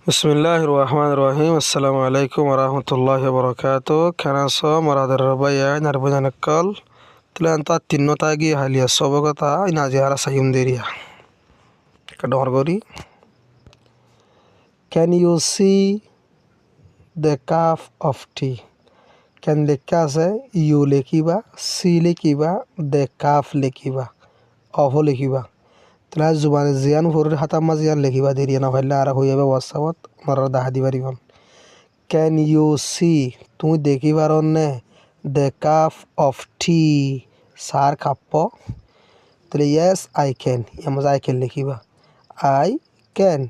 বিসমিল্লাহির রহমানির রহিম। আসসালামু আলাইকুম ওরহমতুল্লাহি ওবরাকাতু। খেনাসো মরাদের রবাইয়া নারবুজানকল তুলান্তা তিন্ন তাগি হালিয়া সবকতা ইনাজিহারা সাইউন্দেরিয়া kadongorgori. Can you see the cup of tea? Can লেখা আছে ইউ লেখিবা, সি লেখিবা, the cup লেখিবা, অফ লেখিবা। তাহলে জুবানে জিয়ান ভোরের হাতাম্মা জিয়ান লেখিবা দেরিয়া না হইলে আর হয়ে যাবে হোয়াটসঅ্যাপত মরার দাহা দিবা দিবান। ক্যান ইউ সি তুমি দেখিবার নে the cup of tea sir cup. তাহলে ইয়েস আই ক্যান এমন আই ক্যান লিখিবা। I can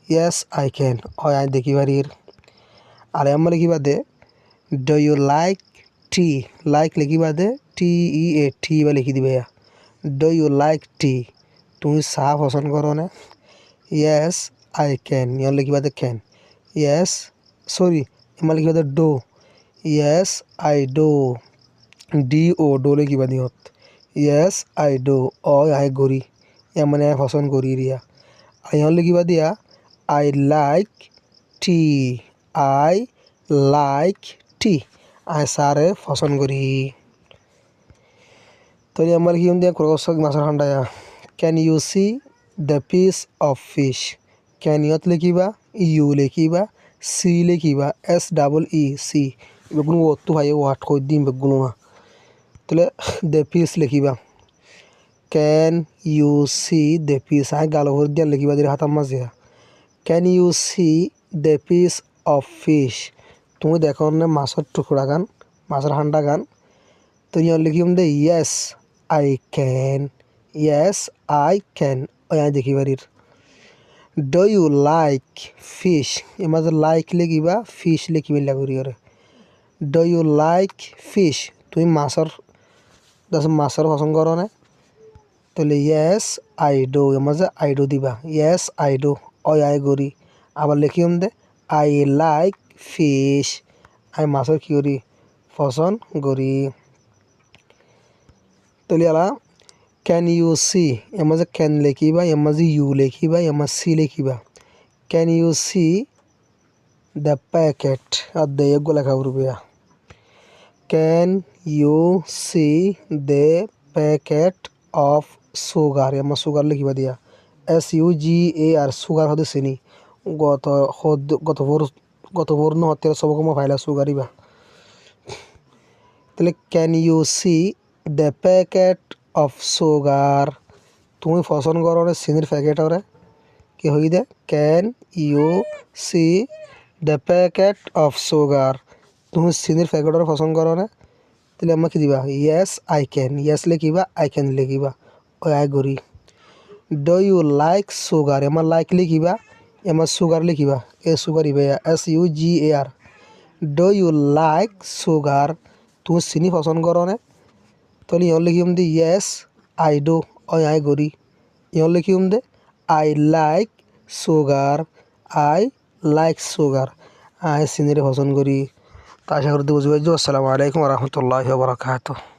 yes I can হয় আই দেখিবারির। আর এমন লিখিবা দে do you like tea like লিখিবা দে টি ই এ টি বা লিখি দিবে। ডু ইউ লাইক টি তুমি চাহ পছন্দ করো না। ইয়েস আই ক্যান ইয়ার লিখিবা দে ক্যান। ইয়েস সরি এমন লিখিবা they do. Yes I Doe D ও ডো লিখিবা দিহত। ইয়েস আই ডো আই গরি এমন আই পছন্দ করি রিয়া। আর ইয়ার লিখিবা দিয়া I like tea I like tea I সারে পছন্দ করি। তো আমার কি দিয়া ক্রসক মাছের হান্ডায়া। Can you see the piece of fish. Can ইয়ত লিখিবা, ইউ লিখিবা, সি লিখিবা, এস ডাবল ই সি বেগুন ওয়ার্ড ভাই ওয়ার্ড কই দিম বেগুন না। তাহলে দ্য পিস লিখিবা। Can you see the piece I গালো ভর দিয়া লিখিবা দিয়ে হাতাম মাঝিয়া। Can you see the piece of fish তুমি দেখো না মাছের টুকরা গান মাছের হান্ডা গান। তো ইয়ার লিখিম দে yes I can yes I can ওই আই দেখিবারির। ডু ইউ লাইক ফিশ এ মাঝে লাইক লিখিবা ফিশ লিখিবে লাগি ওরে। ডু ইউ লাইক ফিশ তুমি মাছের মাছের পছন্দ করো না। তাহলে ইয়েস আই ডো এ মাঝে আই ডো দিবা। ইয়েস আই ডো ওই আই গরি। আবার লিখিম দে আই লাইক ফিশ আই মাছের কি করি পছন্দ করি। তাহলে আলা ক্যান ইউ সি এর মাঝে ক্যান লিখিবা, এর মাঝে ইউ লিখিবা, এর মাঝে সি লিখিবা। Can you see the packet আর দ্য এগুলো লেখা পড়বে। Can you see the packet of sugar এর মাঝে সুগার লিখিবা দিয়া। S U G A R sugar হতে চিনি গত পূর্ণ হতে সবকম ফাইলা সুগারিবা। তাহলে can you see the packet of sugar তুমি পছন্দ করো না চিনির প্যাকেট ওরে কি হই দে can you see the packet of sugar তুমি চিনির প্যাকেট ওরে পছন্দ করো না। তাহলে আমাকে দিবা ইয়েস আই ক্যান ইয়েস লিখিবা আই ক্যান লিখিবা ওই আই গরি। ডু ইউ লাইক সুগার এমার লাইক লিখিবা এমার সুগার লিখিবা এ সুগার ইবে S U G A R. Do you like sugar তুমি চিনি পছন্দ করো না। তাহলে ইয়ন লিখিম দে ইয়েস আই ডো ওই আই গরি। ইয়ন লিখিম দে আই লাইক সুগার আই লাইক সুগার আই চিনিরে পছন্দ করি। তা আশা করি বুঝতে পারছো। আসসালামু আলাইকুম রহমতুল্লাহি ওয়া বারাকাতুহু।